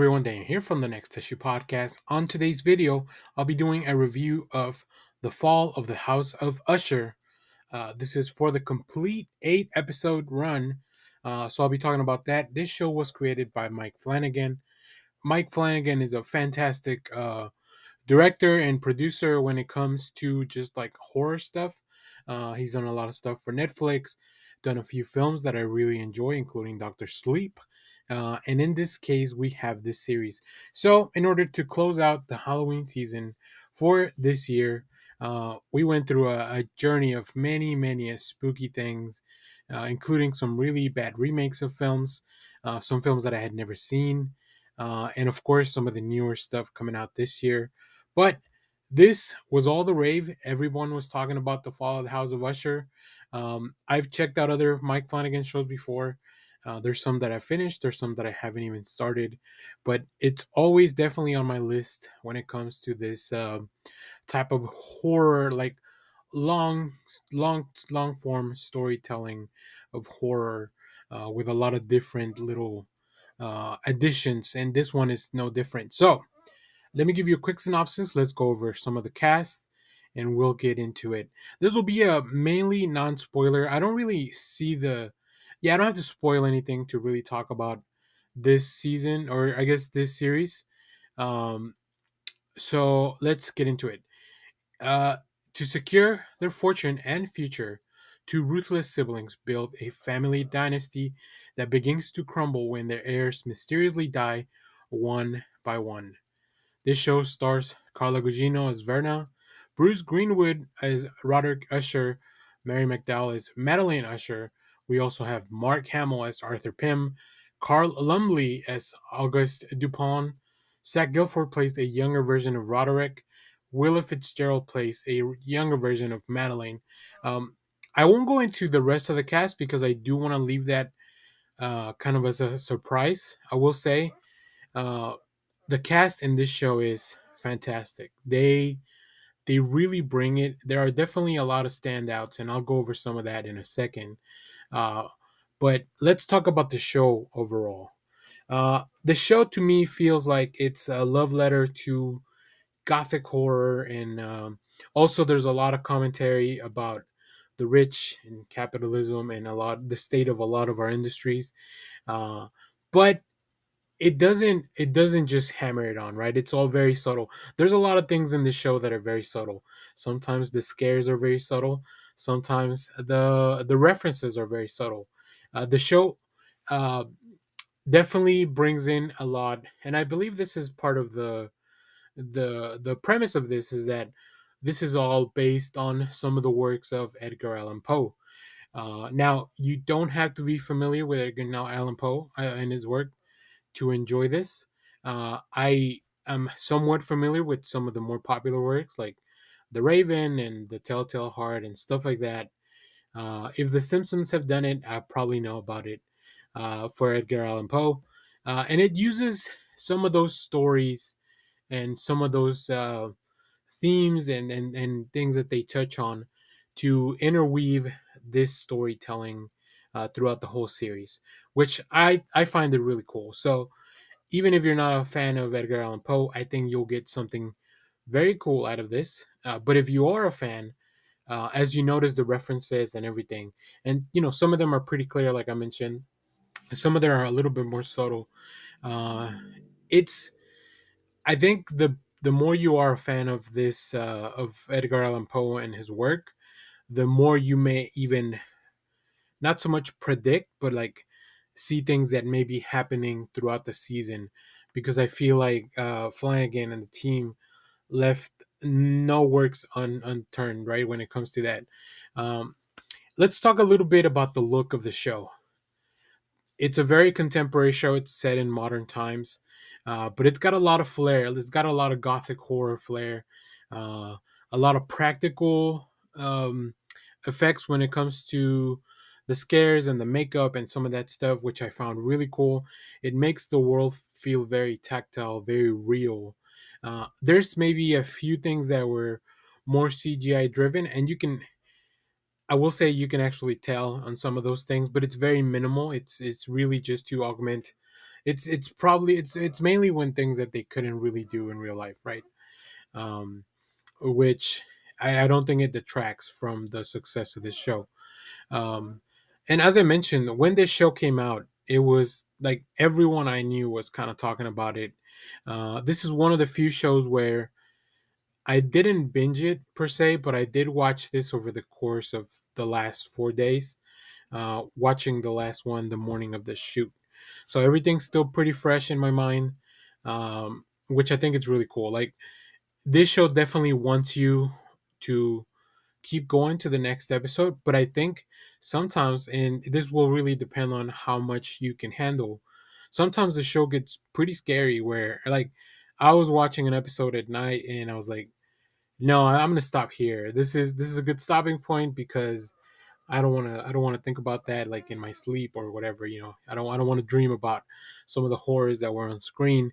everyone, Dan here from the Next Issue Podcast. On today's video, I'll be doing a review of The Fall of the House of Usher. This is for the complete 8 episode run, so I'll be talking about that. This show was created by Mike Flanagan. Mike Flanagan is a fantastic director and producer when it comes to just like horror stuff. He's done a lot of stuff for Netflix, done a few films that I really enjoy, including Doctor Sleep. And in this case, we have this series. So, in order to close out the Halloween season for this year, we went through a journey of many spooky things, including some really bad remakes of films, some films that I had never seen, and of course, some of the newer stuff coming out this year. But this was all the rave. Everyone was talking about the fall of the House of Usher. I've checked out other Mike Flanagan shows before. There's some that I've finished. There's some that I haven't even started, but it's always definitely on my list when it comes to this type of horror, like long, long form storytelling of horror with a lot of different little additions, and this one is no different. So let me give you a quick synopsis. Let's go over some of the cast and we'll get into it. This will be a mainly non spoiler. I don't really see I don't have to spoil anything to really talk about this season, or I guess this series. Um, so let's get into it. Uh, to secure their fortune and future, two ruthless siblings build a family dynasty that begins to crumble when their heirs mysteriously die one by one. This show stars Carla Gugino as Verna, Bruce Greenwood as Roderick Usher, Mary McDowell as Madeline Usher. We also have Mark Hamill as Arthur Pym, Carl Lumley as August Dupont, Zach Gilford plays a younger version of Roderick, Willa Fitzgerald plays a younger version of Madeline. Um, I won't go into the rest of the cast because I do want to leave that kind of as a surprise. I will say uh, the cast in this show is fantastic. They really bring it. There are definitely a lot of standouts, and I'll go over some of that in a second. Uh, but let's talk about the show overall. The show to me feels like it's a love letter to gothic horror, and also there's a lot of commentary about the rich and capitalism and the state of a lot of our industries. Uh, but it doesn't just hammer it on, right? It's all very subtle. There's a lot of things in the show that are very subtle. Sometimes the scares are very subtle. Sometimes the references are very subtle. The show uh, definitely brings in a lot, and I believe this is part of the premise of this is that this is all based on some of the works of Edgar Allan Poe. Now, you don't have to be familiar with Edgar Allan Poe and his work to enjoy this. I am somewhat familiar with some of the more popular works like The Raven and The Telltale Heart and stuff like that. If The Simpsons have done it, I probably know about it for Edgar Allan Poe. And it uses some of those stories and some of those themes and things that they touch on to interweave this storytelling throughout the whole series, which I find it really cool. So even if you're not a fan of Edgar Allan Poe, I think you'll get something very cool out of this. But if you are a fan, as you notice the references and everything, and some of them are pretty clear, like I mentioned, and some of them are a little bit more subtle. Uh, it's I think the more you are a fan of this of Edgar Allan Poe and his work, the more you may even not so much predict, but like see things that may be happening throughout the season. Because I feel like Flanagan and the team left no works unturned, right, when it comes to that. Um, let's talk a little bit about the look of the show. It's a very contemporary show. It's set in modern times, but it's got a lot of flair. It's got a lot of gothic horror flair, uh, a lot of practical effects when it comes to the scares and the makeup and some of that stuff, which I found really cool. It makes the world feel very tactile, very real. There's maybe a few things that were more CGI driven, and I will say you can actually tell on some of those things, but it's very minimal. It's really just to augment It's probably it's mainly when things that they couldn't really do in real life, right? Um, which I don't think it detracts from the success of this show. Um, and as I mentioned, when this show came out, it was like everyone I knew was kind of talking about it. This is one of the few shows where I didn't binge it per se, but I did watch this over the course of the last 4 days. Watching the last one the morning of the shoot, so everything's still pretty fresh in my mind, which I think is really cool. Like this show definitely wants you to keep going to the next episode, but I think sometimes, and this will really depend on how much you can handle, sometimes the show gets pretty scary where like I was watching an episode at night and I was like, no, I'm gonna stop here. This is a good stopping point because I don't want to think about that like in my sleep or whatever. I don't want to dream about some of the horrors that were on screen,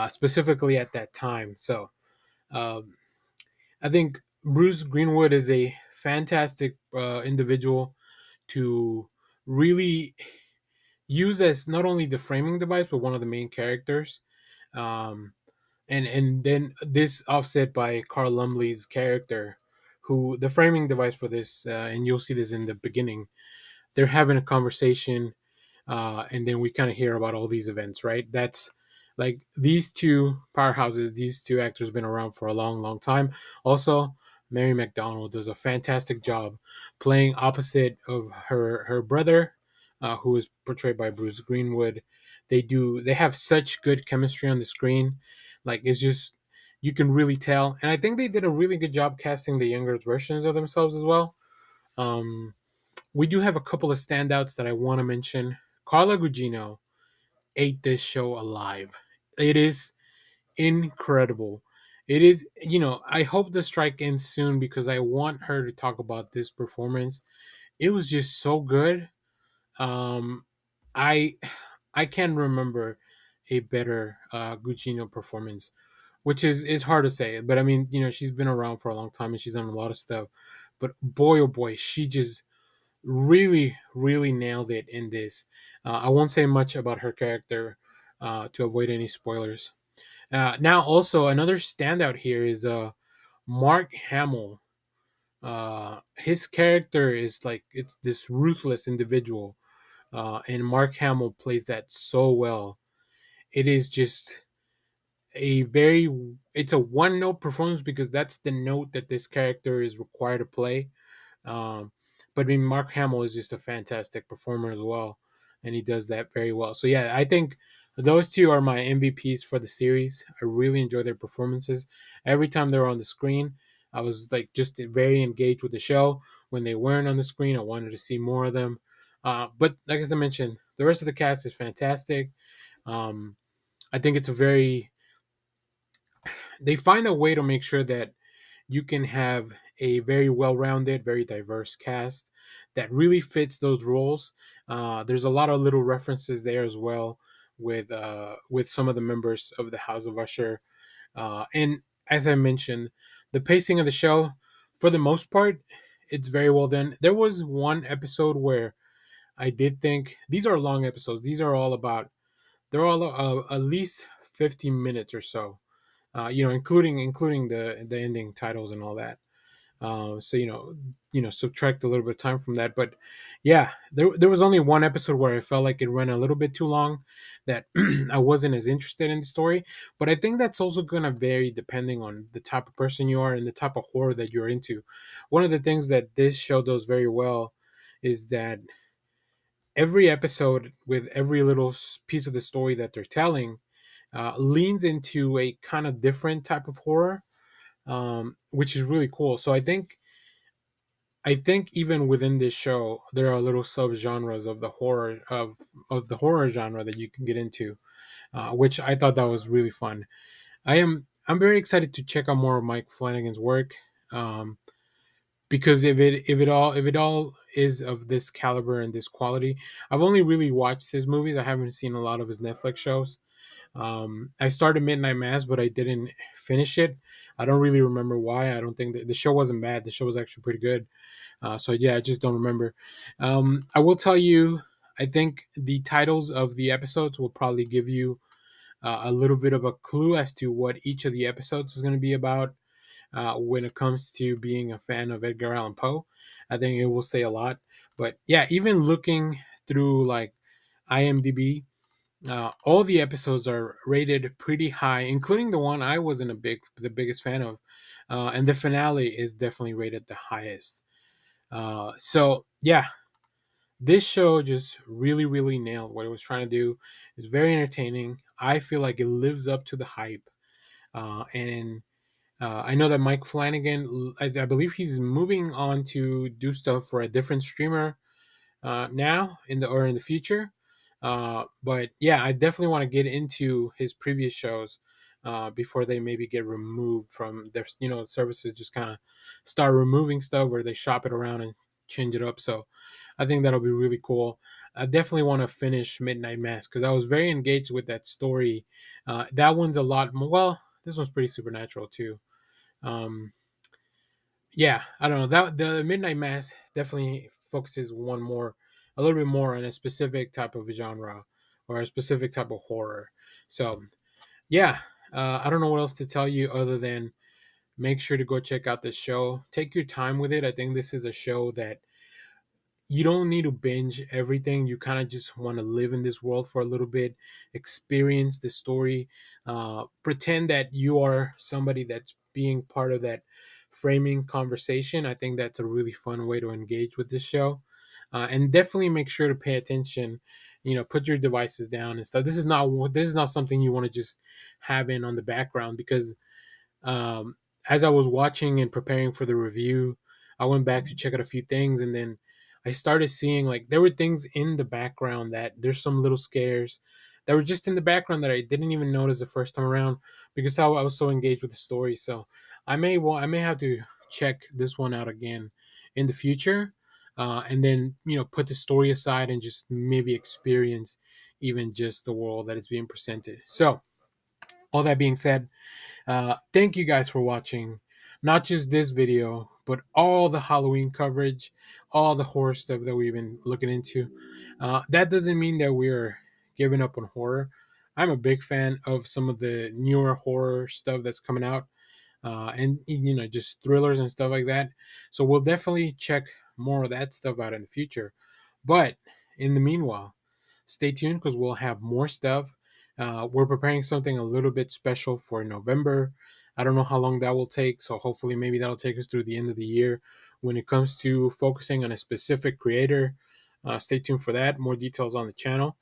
specifically at that time. So um, I think Bruce Greenwood is a fantastic individual to really use as not only the framing device but one of the main characters. Um, and then this offset by Carl Lumley's character, who the framing device for this, and you'll see this in the beginning. They're having a conversation, and then we kind of hear about all these events, right? That's like these two powerhouses, these two actors have been around for a long, long time. Also, Mary McDonnell does a fantastic job playing opposite of her brother, who is portrayed by Bruce Greenwood. They have such good chemistry on the screen, like it's just you can really tell. And I think they did a really good job casting the younger versions of themselves as well. Um, we do have a couple of standouts that I want to mention. Carla Gugino ate this show alive. It is incredible. It is, I hope the strike ends soon because I want her to talk about this performance. It was just so good. Um, I I can't remember a better Gugino performance, which is hard to say. But I mean, she's been around for a long time and she's done a lot of stuff. But boy, oh boy, she just really, really nailed it in this. I won't say much about her character to avoid any spoilers. Now, also another standout here is Mark Hamill. His character is like it's this ruthless individual, and Mark Hamill plays that so well. It is just a very it's a one note performance because that's the note that this character is required to play. Um, but I mean, Mark Hamill is just a fantastic performer as well, and he does that very well. So yeah, I think those two are my MVPs for the series. I really enjoy their performances. Every time they were on the screen, I was like just very engaged with the show. When they weren't on the screen, I wanted to see more of them. But like as I mentioned, the rest of the cast is fantastic. Um, I think it's a very they find a way to make sure that you can have a very well-rounded, very diverse cast that really fits those roles. There's a lot of little references there as well with some of the members of the House of Usher, and as I mentioned, the pacing of the show, for the most part, it's very well done. There was one episode where I did think these are long episodes. These are all about they're all at least 15 minutes or so, including the ending titles and all that. So subtract a little bit of time from that. But yeah, there was only one episode where I felt like it ran a little bit too long, that I wasn't as interested in the story. But I think that's also gonna vary depending on the type of person you are and the type of horror that you're into. One of the things that this show does very well is that every episode, with every little piece of the story that they're telling, leans into a kind of different type of horror, which is really cool. So I think even within this show, there are little subgenres of the horror genre that you can get into, which I thought that was really fun. I'm very excited to check out more of Mike Flanagan's work, um, because if it all is of this caliber and this quality, I've only really watched his movies. I haven't seen a lot of his Netflix shows. I started Midnight Mass, but I didn't finish it. I don't really remember why. I don't think that the show wasn't bad. The show was actually pretty good. So yeah, I just don't remember. I will tell you, I think the titles of the episodes will probably give you a little bit of a clue as to what each of the episodes is going to be about. When it comes to being a fan of Edgar Allan Poe, I think it will say a lot. But yeah, even looking through like IMDb, all the episodes are rated pretty high, including the one I wasn't the biggest fan of, and the finale is definitely rated the highest. So yeah, this show just really nailed what it was trying to do. It's very entertaining. I feel like it lives up to the hype, and I know that Mike Flanagan, I believe he's moving on to do stuff for a different streamer now in the future. But yeah, I definitely want to get into his previous shows before they maybe get removed from their services. Just kind of start removing stuff where they shop it around and change it up. So I think that'll be really cool. I definitely want to finish Midnight Mass because I was very engaged with that story. That one's a lot more. Well, this one's pretty supernatural too. Um, yeah, I don't know. That the Midnight Mass definitely focuses a little bit more on a specific type of genre or a specific type of horror. So yeah, I don't know what else to tell you other than make sure to go check out this show. Take your time with it. I think this is a show that you don't need to binge everything. You kind of just want to live in this world for a little bit, experience the story, pretend that you are somebody that's being part of that framing conversation. I think that's a really fun way to engage with this show. And definitely make sure to pay attention. Put your devices down and stuff. This is not something you want to just have in on the background because um, as I was watching and preparing for the review, I went back to check out a few things, and then I started seeing like there were things in the background that there's some little scares that were just in the background that I didn't even notice the first time around because I was so engaged with the story. So I may have to check this one out again in the future, and then put the story aside and just maybe experience even just the world that is being presented. So all that being said, thank you guys for watching not just this video, but all the Halloween coverage, all the horror stuff that we've been looking into. That doesn't mean that we're giving up on horror. I'm a big fan of some of the newer horror stuff that's coming out, and just thrillers and stuff like that. So we'll definitely check more of that stuff out in the future. But in the meanwhile, stay tuned because we'll have more stuff. We're preparing something a little bit special for November. I don't know how long that will take, so hopefully maybe that'll take us through the end of the year. When it comes to focusing on a specific creator, stay tuned for that. More details on the channel.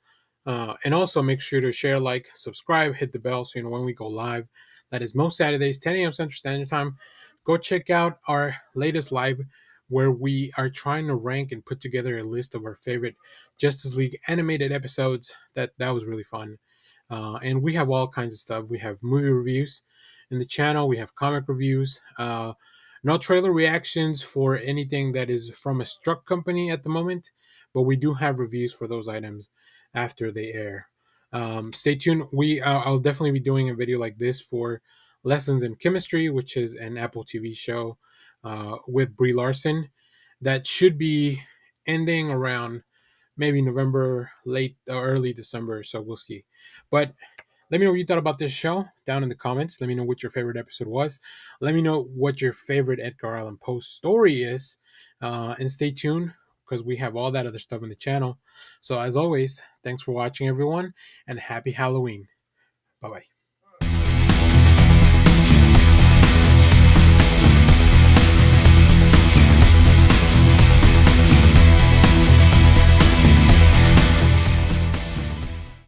And also make sure to share, like, subscribe, hit the bell so you know when we go live. That is most Saturdays, 10 a.m. Central Standard Time. Go check out our latest live where we are trying to rank and put together a list of our favorite Justice League animated episodes. That was really fun. And we have all kinds of stuff. We have movie reviews in the channel. We have comic reviews. No trailer reactions for anything that is from a Struck company at the moment, but we do have reviews for those items after they air. Stay tuned. I'll definitely be doing a video like this for Lessons in Chemistry, which is an Apple TV show with Brie Larson that should be ending around maybe November, late or early December. So we'll see. But let me know what you thought about this show down in the comments. Let me know what your favorite episode was. Let me know what your favorite Edgar Allan Poe story is. And stay tuned because we have all that other stuff on the channel. So as always, thanks for watching, everyone, and happy Halloween. Bye-bye.